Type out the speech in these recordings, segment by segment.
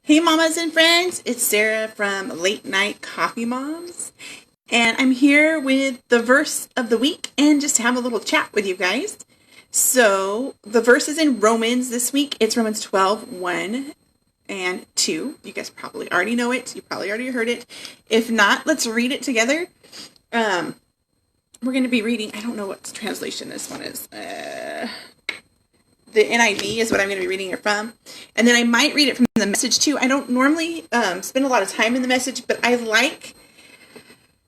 Hey mamas and friends, it's Sarah from Late Night Coffee Moms, and I'm here with the verse of the week and just to have a little chat with you guys. So the verse is in Romans this week. It's Romans 12, 1 and 2. You guys probably already know it. You probably already heard it. If not, let's read it together. We're going to be reading, I don't know what translation this one is. The NIV is what I'm going to be reading it from. And then I might read it from the Message too. I don't normally spend a lot of time in the Message, but I like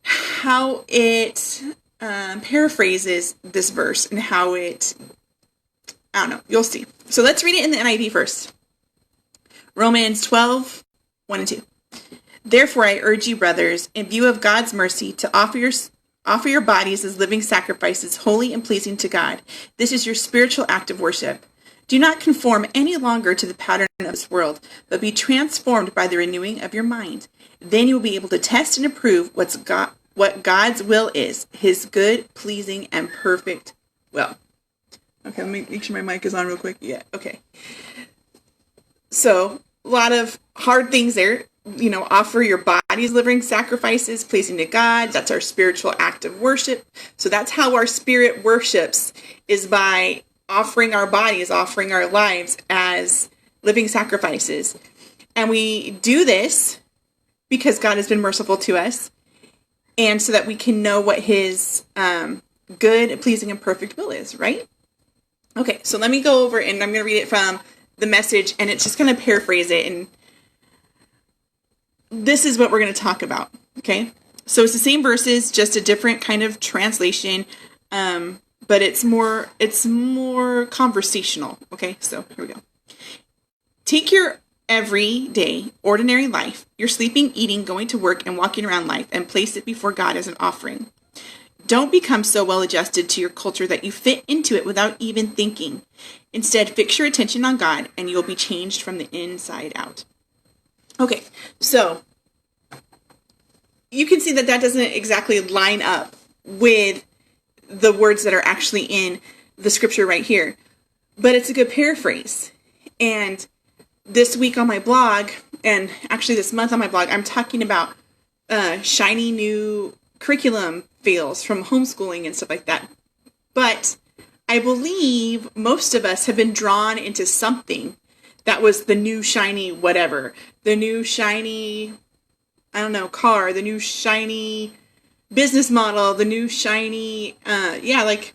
how it paraphrases this verse and how it, I don't know, you'll see. So let's read it in the NIV first. Romans 12, 1 and 2. Therefore I urge you, brothers, in view of God's mercy, to offer your bodies as living sacrifices, holy and pleasing to God. This is your spiritual act of worship. Do not conform any longer to the pattern of this world, but be transformed by the renewing of your mind. Then you will be able to test and approve what God's will is, his good, pleasing, and perfect will. Okay, let me make sure my mic is on real quick. Yeah, okay. So, a lot of hard things there. You know, offer your bodies living sacrifices, pleasing to God. That's our spiritual act of worship. So that's how our spirit worships, is by offering our bodies, offering our lives as living sacrifices. And we do this because God has been merciful to us, and so that we can know what his good, pleasing, and perfect will is, right? Okay, so let me go over, and I'm going to read it from the Message, and it's just going to paraphrase it, and this is what we're going to talk about, okay? So it's the same verses, just a different kind of translation, but it's more conversational, okay? So here we go. Take your everyday, ordinary life, your sleeping, eating, going to work, and walking around life, and place it before God as an offering. Don't become so well adjusted to your culture that you fit into it without even thinking. Instead, fix your attention on God, and you'll be changed from the inside out. Okay, so you can see that doesn't exactly line up with the words that are actually in the scripture right here, but it's a good paraphrase. And this week on my blog, and actually this month on my blog, I'm talking about shiny new curriculum fails from homeschooling and stuff like that. But I believe most of us have been drawn into something that was the new shiny whatever, the new shiny, I don't know, car, the new shiny business model, the new shiny, like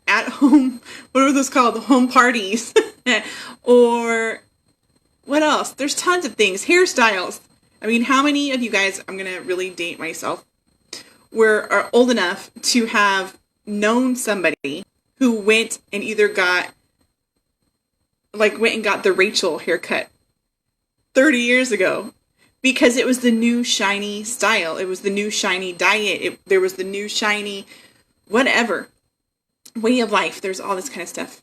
at home, what are those called? Home parties. Or what else? There's tons of things. Hairstyles. I mean, how many of you guys, I'm going to really date myself, are old enough to have known somebody who went and got the Rachel haircut 30 years ago, because it was the new shiny style. It was the new shiny diet. There was the new shiny whatever way of life. There's all this kind of stuff.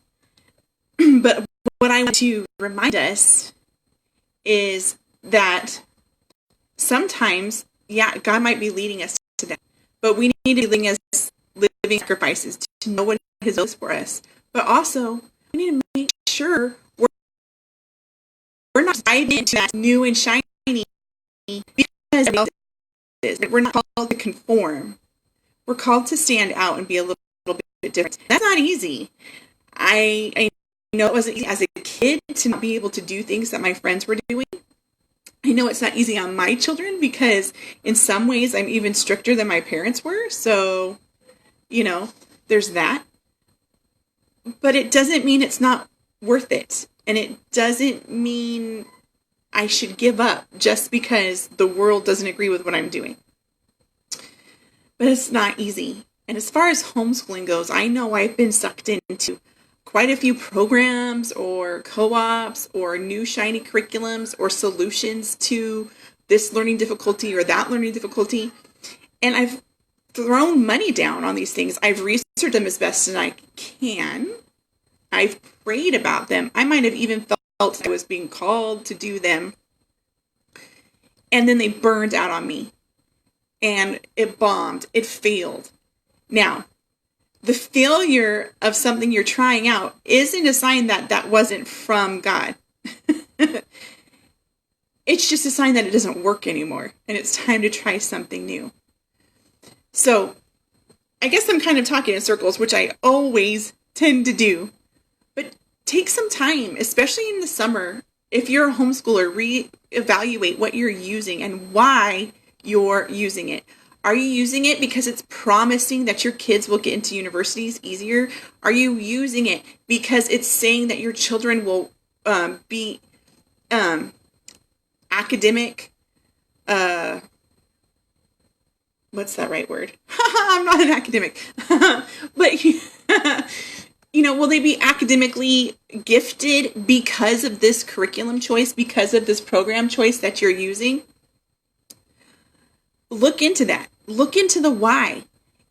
But what I want to remind us is that sometimes, God might be leading us to that, but we need to be leading us living sacrifices to know what his will is for us. But also, we need to make sure we're not diving into that new and shiny because we're not called to conform. We're called to stand out and be a little bit different. That's not easy. I know it wasn't easy as a kid to not be able to do things that my friends were doing. I know it's not easy on my children because in some ways I'm even stricter than my parents were. So, there's that. But it doesn't mean it's not worth it. And it doesn't mean I should give up just because the world doesn't agree with what I'm doing. But it's not easy. And as far as homeschooling goes, I know I've been sucked into quite a few programs or co-ops or new shiny curriculums or solutions to this learning difficulty or that learning difficulty. And I've thrown money down on these things. I've researched them as best as I can. I've prayed about them. I might have even felt I was being called to do them. And then they burned out on me. And it bombed. It failed. Now, the failure of something you're trying out isn't a sign that wasn't from God. It's just a sign that it doesn't work anymore, and it's time to try something new. So, I guess I'm kind of talking in circles, which I always tend to do. But take some time, especially in the summer. If you're a homeschooler, reevaluate what you're using and why you're using it. Are you using it because it's promising that your kids will get into universities easier? Are you using it because it's saying that your children will be academic? What's that right word? I'm not an academic. But, will they be academically gifted because of this curriculum choice, because of this program choice that you're using? Look into that. Look into the why.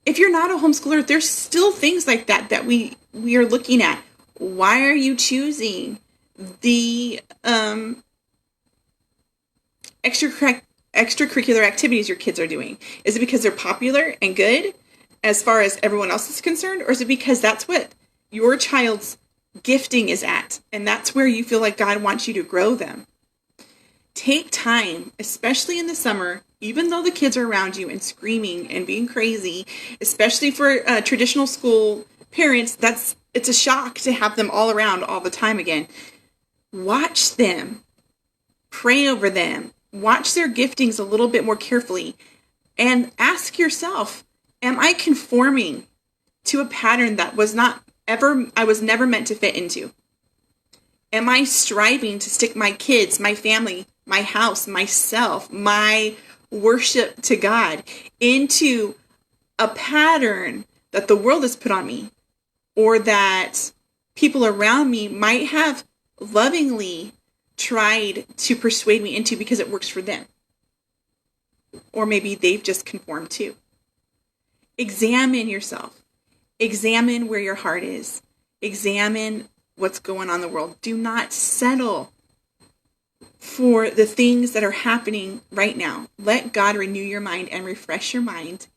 If you're not a homeschooler, there's still things like that we are looking at. Why are you choosing the extracurricular activities your kids are doing? Is it because they're popular and good as far as everyone else is concerned? Or is it because that's what your child's gifting is at, and that's where you feel like God wants you to grow them? Take time, especially in the summer, even though the kids are around you and screaming and being crazy, especially for traditional school parents, it's a shock to have them all around all the time again. Watch them. Pray over them. Watch their giftings a little bit more carefully and ask yourself, am I conforming to a pattern that I was never meant to fit into? Am I striving to stick my kids, my family, my house, myself, my worship to God into a pattern that the world has put on me, or that people around me might have lovingly tried to persuade me into because it works for them? Or maybe they've just conformed too. Examine yourself. Examine where your heart is. Examine what's going on in the world. Do not settle for the things that are happening right now. Let God renew your mind and refresh your mind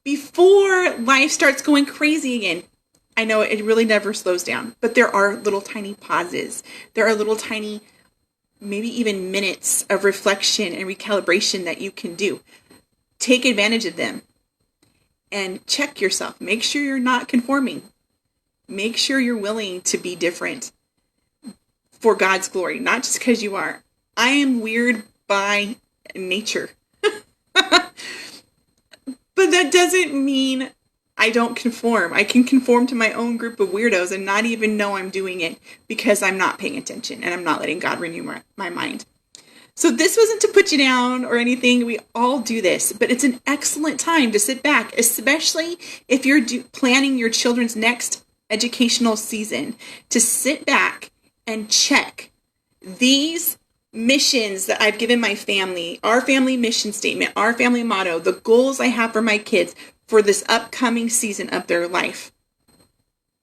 before life starts going crazy again. I know it really never slows down, but there are little tiny pauses. There are little tiny, maybe even minutes of reflection and recalibration that you can do. Take advantage of them and check yourself. Make sure you're not conforming. Make sure you're willing to be different for God's glory, not just because you are. I am weird by nature. But that doesn't mean I don't conform. I can conform to my own group of weirdos and not even know I'm doing it because I'm not paying attention and I'm not letting God renew my mind. So this wasn't to put you down or anything. We all do this, but it's an excellent time to sit back, especially if you're planning your children's next educational season, to sit back and check these missions that I've given my family, our family mission statement, our family motto, the goals I have for my kids for this upcoming season of their life.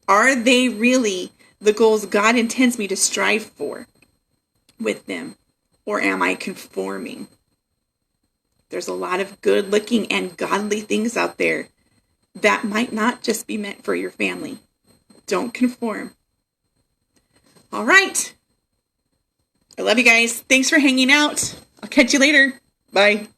Are they really the goals God intends me to strive for with them? Or am I conforming? There's a lot of good looking and godly things out there that might not just be meant for your family. Don't conform. All right. I love you guys. Thanks for hanging out. I'll catch you later. Bye.